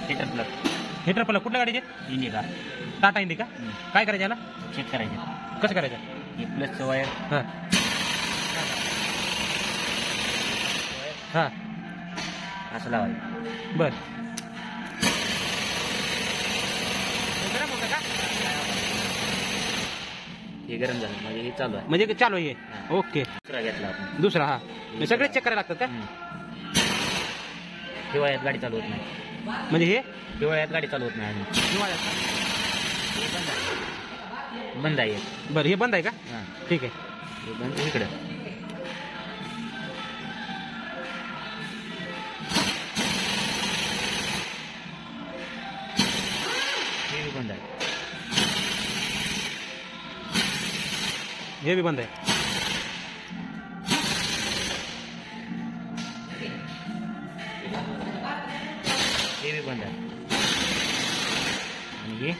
Heater plug. Heater plug कुठल्या गाडीचे? Indica. Tata indica. काय करायचं याला? चेक करायचे. कसं करायचं? हे प्लसचं वायर. हां हां असं लावायचं. बर. गरम होतं का? हे गरम झालं म्हणजे हे चालू आहे. म्हणजे चालू आहे. ओके. दुसरा घेतला आपण. दुसरा हा सगळे चेक करायला लागतात का? हिवाळ्यात गाडी चालू होत नाही. म्हणजे हे हिवाळ्यात गाडी चालू होत नाही. बंद आहे. बरं हे बंद आहे का? हां ठीक आहे. हे बंद इकडं. हे बंद आहे. हे बी बंद आहे. हे बी बंद आहे. आणि हे